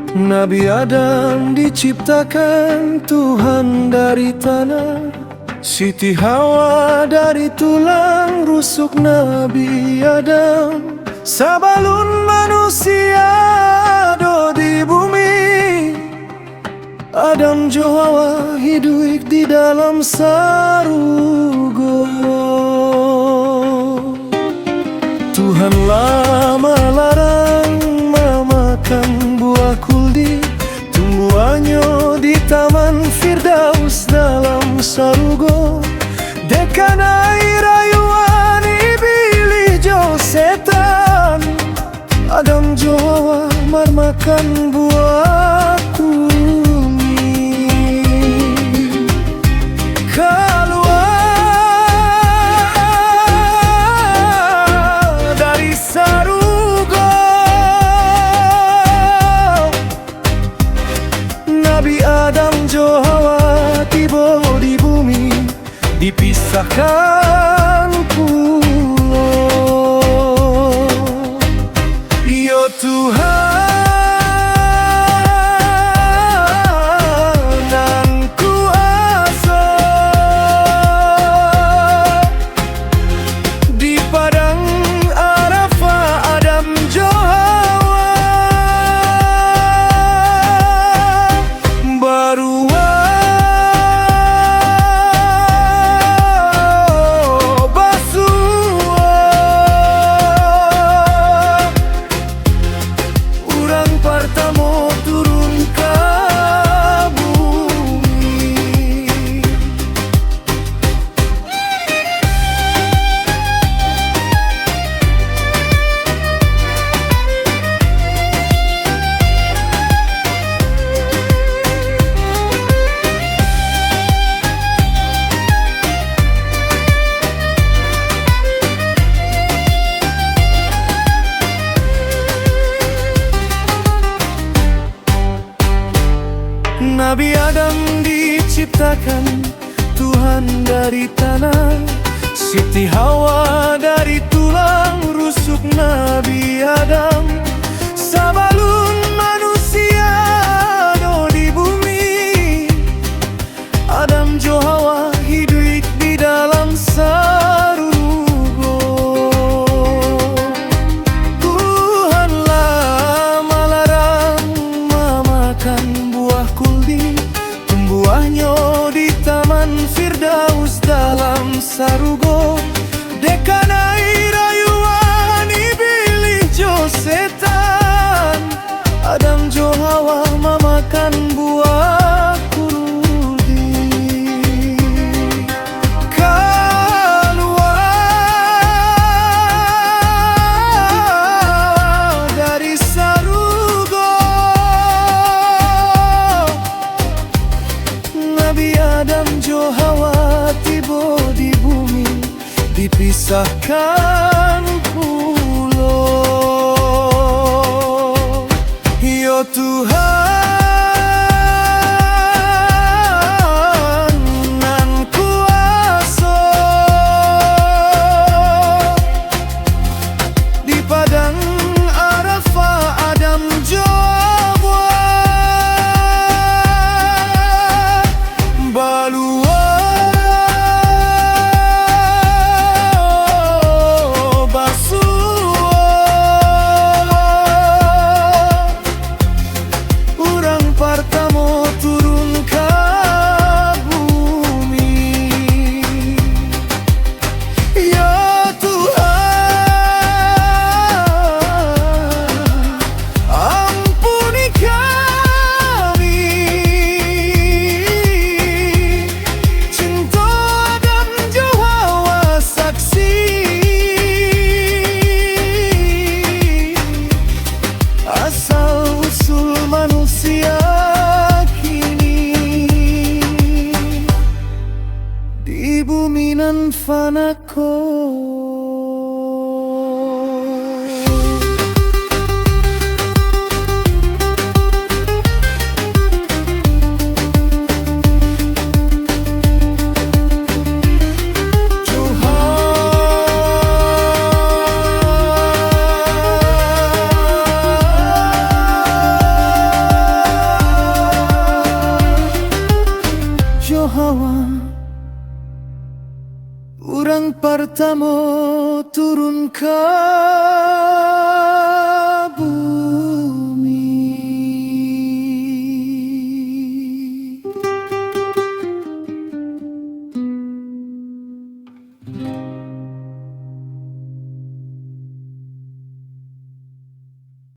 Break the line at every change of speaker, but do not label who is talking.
Nabi Adam diciptakan Tuhan dari tanah, Siti Hawa dari tulang rusuk Nabi Adam. Sabalun manusia do di bumi, Adam jo Hawa hidup di dalam sarugo. Tuhan lama larang memakan buah kuldi, tumbuhannya di taman Firdaus dalam sarugo. Dekan air rayuan iblis jo setan, Adam jo Hawa makan buah kuldi. Keluar dari sarugo, Nabi Adam jo Hawa tiba di bumi, dipisahkan pulau. Yo Tuhan nan kuasa, di padang Arafah Adam jo Hawa barua basua. Urang pertama turun ke bumi. Nabi Adam diciptakan Tuhan dari tanah, Siti Hawa dari tulang rusuk Nabi Adam. Sabalun manusia do di bumi, Adam jo Hawa hidup di dalam sarugo. Tuhan lama larang memakan buah kuldi, tumbuhannya di taman Firdaus dalam sarugo. Dekan air rayuan iblis jo setan, Adam jo Hawa memakan buah kuldi. Keluar dari sarugo, Nabi Adam jo Hawa tiba di bumi, dipisahkan pulau. Yo Tuhan nan kuasa, di padang Arafah Adam jo balua basua. Urang pertama turun ke bumi. Ya Tuhan, ampuni kami, cinta Adam jo Hawa saksi, asal usul manusia kini di bumi nan fanako. Tuhan Sang Partamu turunkan